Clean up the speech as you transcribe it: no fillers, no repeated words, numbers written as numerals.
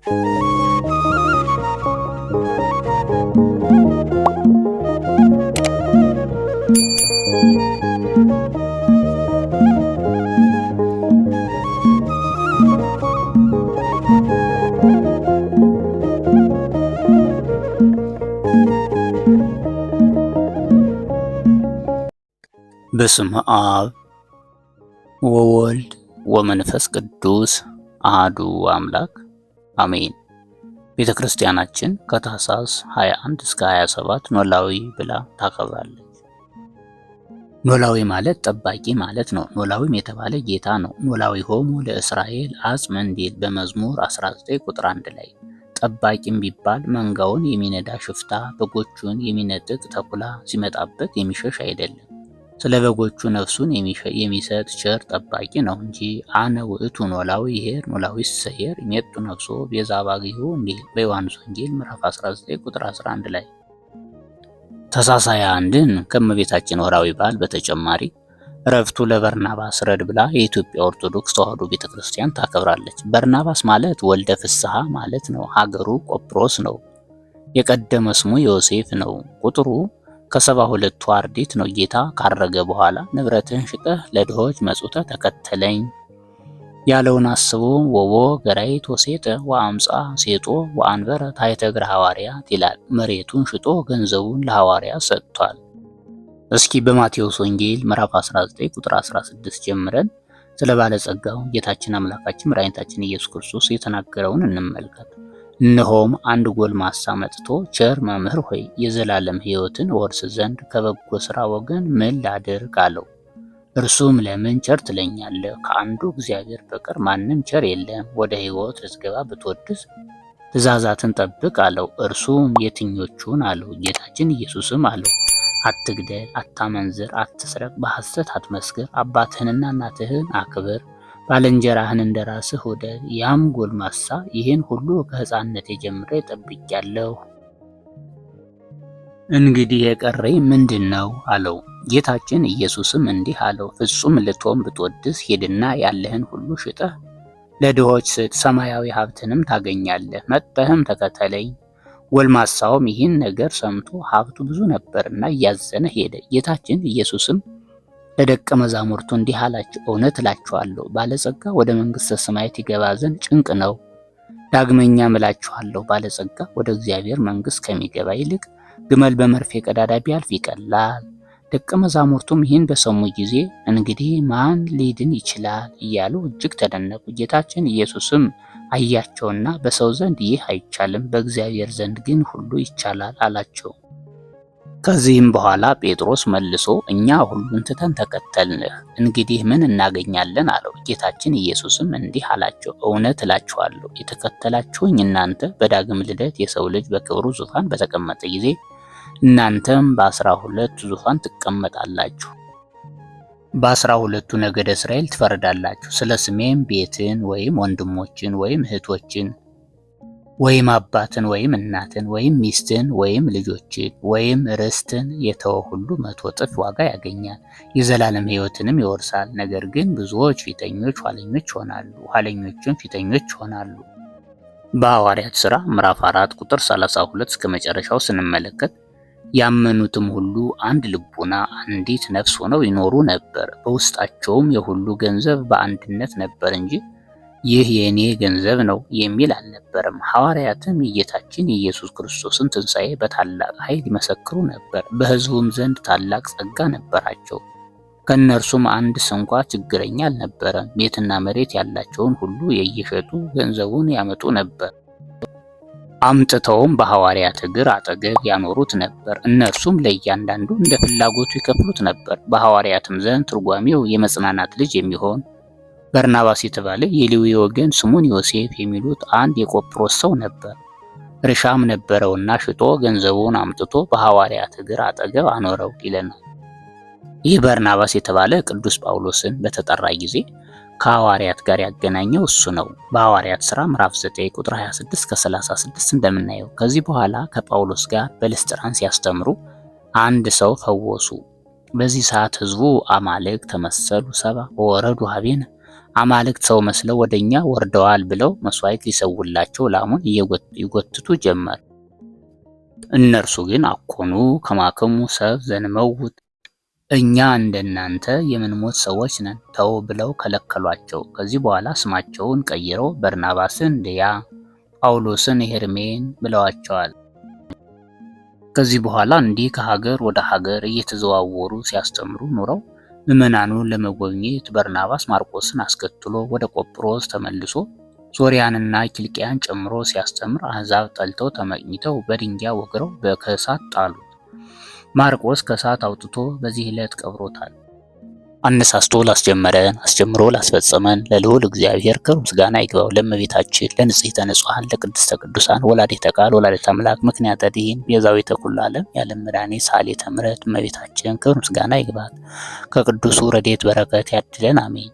በስመ አብ ወወልድ ወመንፈስ ቅዱስ አሐዱ አምላክ አሜን። ቤተ ክርስቲያናችን ከታኅሳስ 21 እስከ 27 ኖላዊ ብላ ታከብራለች። ኖላዊ ማለት ጠባቂ ማለት ነው። ኖላዊም የተባለ ጌታ ነው። ኖላዊ ሆሙ ለእስራኤል አጽም እንዲል በመዝሙር 19 ቁጥር 1 ላይ ጠባቂም ቢባል መንጋውን የሚነዳ ሽፍታ፣ በጎቹን የሚነጥቅ ተኩላ ሲመጣበት የሚሸሽ አይደለም። ስለ በጎቹ ነፍሱን የሚሰጥ ቸር ጠባቂ ነው እንጂ አነ ውእቱ ኖላዊ ይሄር ኖላዊ ሰየር ይሜጡ ነፍሶ ቤዛ ባግዮ እንዲል በዮሐንስ ወንጌል ምዕራፍ 19 ቁጥር 11 ላይ። ታኅሳስ 21ን ከእመቤታችን ወርኃዊ በዓል በተጨማሪ ዕረፍቱ ለበርናባስ ረድ ብላ የኢትዮጵያ ኦርቶዶክስ ተዋሕዶ ቤተክርስቲያን ታከብራለች። በርናባስ ማለት ወልደ ፍስሐ ማለት ነው። ሀገሩ ቆጵሮስ ነው። የቀደመ ስሙ ዮሴፍ ነው። ቁጥሩ ከ72ቱ አርድእት ነው። ጌታ ካረገ በኋላ ንብረትህን ሽጠህ ለድሆች መጽውተህ ተከተለኝ ያለውን አስቦ ወቦ ገራይት ወሴጠ ወአምጻ ሴጦ ወአንበረ ታሕተ እግረ ሐዋርያት ይላል። መሬቱን ሽጦ ገንዘቡን ለሐዋርያት ሰጥቷል። እስኪ በማቴዎስ ወንጌል ምዕራፍ 19 ቁጥር 16 ጀምረን ስለ ባለጸጋው ጌታችን አምላካችን መድኃኒታችን ኢየሱስ ክርስቶስ የተናገረውን እንመልከት። እነሆም አንድ ጎልማሳ መጥቶ ቸር መምህር ሆይ የዘላለም ሕይወትን ወርስ ዘንድ ከበጎ ሥራ ወገን ምን ላድርግ አለው። እርሱም ለምን ቸር ትለኛለህ? ከአንዱ እግዚአብሔር በቀር ማንም ቸር የለም። ወደ ሕይወት ልትገባ ብትወድስ ትእዛዛትን ጠብቅ አለው። እርሱም የትኞቹን አለው። ጌታችን ኢየሱስም አለው አትግደል፣ አታመንዝር፣ አትስረቅ፣ በሐሰት አትመስክር፣ አባትህንና እናትህን አክብር፣ ባልንጀራህን እንደራስህ ውደድ። ያም ጎልማሳ ይህን ሁሉ ከሕፃንነቴ ጀምሬ ጠብቄአለሁ፣ እንግዲህ የቀረኝ ምንድን ነው አለው። ጌታችን ኢየሱስም እንዲህ አለው፣ ፍጹም ልትሆን ብትወድስ ሂድና ያለህን ሁሉ ሽጠህ ለድሆች ስጥ፣ ሰማያዊ ሀብትንም ታገኛለህ፣ መጥተህም ተከተለኝ። ጎልማሳውም ይህን ነገር ሰምቶ ሀብቱ ብዙ ነበርና እያዘነ ሄደ። ጌታችን ኢየሱስም ለደቀ መዛሙርቱ እንዲህ አላቸው፣ እውነት እላችኋለሁ ባለጸጋ ወደ መንግሥተ ሰማያት ይገባ ዘንድ ጭንቅ ነው። ዳግመኛም እላችኋለሁ ባለጸጋ ወደ እግዚአብሔር መንግሥት ከሚገባ ይልቅ ግመል በመርፌ ቀዳዳ ቢያልፍ ይቀላል። ደቀ መዛሙርቱም ይህን በሰሙ ጊዜ እንግዲህ ማን ሊድን ይችላል እያሉ እጅግ ተደነቁ። ጌታችን ኢየሱስም አያቸውና በሰው ዘንድ ይህ አይቻልም፣ በእግዚአብሔር ዘንድ ግን ሁሉ ይቻላል አላቸው። ከዚህም በኋላ ጴጥሮስ መልሶ እኛ ሁሉን ትተን ተከተልንህ፣ እንግዲህ ምን እናገኛለን አለው። ጌታችን ኢየሱስም እንዲህ አላቸው፣ እውነት እላችኋለሁ የተከተላችሁኝ እናንተ በዳግም ልደት የሰው ልጅ በክብሩ ዙፋን በተቀመጠ ጊዜ እናንተም በ12 ዙፋን ትቀመጣላችሁ፣ በ12ቱ ነገደ እስራኤል ትፈርዳላችሁ። ስለ ስሜም ቤትን ወይም ወንድሞችን ወይም እህቶችን ወይም አባትን ወይም እናትን ወይም ሚስትን ወይም ልጆችን ወይም ርስትን የተወ ሁሉ 100 እጥፍ ዋጋ ያገኛል፣ የዘላለም ሕይወትንም ይወርሳል። ነገር ግን ብዙዎች ፊተኞች ኋለኞች ይሆናሉ፣ ኋለኞችም ፊተኞች ይሆናሉ። በሐዋርያት ሥራ ምዕራፍ 4 ቁጥር 32 እስከ መጨረሻው ስንመለከት ያመኑትም ሁሉ አንድ ልቡና አንዲት ነፍስ ሆነው ይኖሩ ነበር። በውስጣቸውም የሁሉ ገንዘብ በአንድነት ነበር እንጂ ይህ የእኔ ገንዘብ ነው የሚል አልነበረም። ሐዋርያትም የጌታችን የኢየሱስ ክርስቶስን ትንሣኤ በታላቅ ኃይል ይመሰክሩ ነበር። በሕዝቡም ዘንድ ታላቅ ጸጋ ነበራቸው። ከእነርሱም አንድ ስንኳ ችግረኛ አልነበረም። ቤትና መሬት ያላቸውን ሁሉ የየሸጡ ገንዘቡን ያመጡ ነበር። አምጥተውም በሐዋርያት እግር አጠገብ ያኖሩት ነበር። እነርሱም ለእያንዳንዱ እንደ ፍላጎቱ ይከፍሉት ነበር። በሐዋርያትም ዘንድ ትርጓሜው የመጽናናት ልጅ የሚሆን በርናባስ የተባለ የሌዊ ወገን ስሙን ዮሴፍ የሚሉት አንድ የቆጵሮስ ሰው ነበር። እርሻም ነበረውና ሽጦ ገንዘቡን አምጥቶ በሐዋርያት እግር አጠገብ አኖረው ይለናል። ይህ በርናባስ የተባለ ቅዱስ ጳውሎስን በተጠራ ጊዜ ከሐዋርያት ጋር ያገናኘው እሱ ነው። በሐዋርያት ሥራ ምዕራፍ 9 ቁጥር 26 እስከ 36 እንደምናየው ከዚህ በኋላ ከጳውሎስ ጋር በልስጥራን ሲያስተምሩ አንድ ሰው ፈወሱ። በዚህ ሰዓት ሕዝቡ አማልክት ተመሰሉ ሰባ ወረዱ ሀቤነ አማልክት ሰው መስለው ወደኛ ወርደዋል ብለው መስዋዕት ሊሰውላቸው ላሙን ይጎትቱ ጀመር። እነርሱ ግን አኮኑ ከማክሙ ሰብ ዘንመውት፣ እኛ እንደናንተ የምንሞት ሰዎች ነን ተው ብለው ከለከሏቸው። ከዚህ በኋላ ስማቸውን ቀይረው በርናባስን ድያ፣ ጳውሎስን ሄርሜን ብለዋቸዋል። ከዚህ በኋላ እንዲህ ከሀገር ወደ ሀገር እየተዘዋወሩ ሲያስተምሩ ኑረው ምዕመናኑን ለመጎብኘት በርናባስ ማርቆስን አስከትሎ ወደ ቆጵሮስ ተመልሶ ሶርያንና ኪልቅያን ጨምሮ ሲያስተምር አሕዛብ ጠልተው ተመቅኝተው በድንጋይ ወግረው ከእሳት ጣሉት። ማርቆስ ከእሳት አውጥቶ በዚህ ዕለት ቀብሮታል። አነሳስቶ ላስጀመረን አስጀምሮ ላስፈጸመን ለልዑል እግዚአብሔር ክብር ምስጋና ይግባው። ለእመቤታችን ለንጽሕተ ንጹሐን ለቅድስተ ቅዱሳን ወላዲተ ቃል ወላዲተ አምላክ ምክንያተ ድኂን ቤዛዊተ ኩሉ ዓለም የዓለም መድኃኒት ሰአሊተ ምሕረት እመቤታችን ክብር ምስጋና ይግባት። ከቅዱሱ ረድኤት በረከት ያድለን፣ አሜን።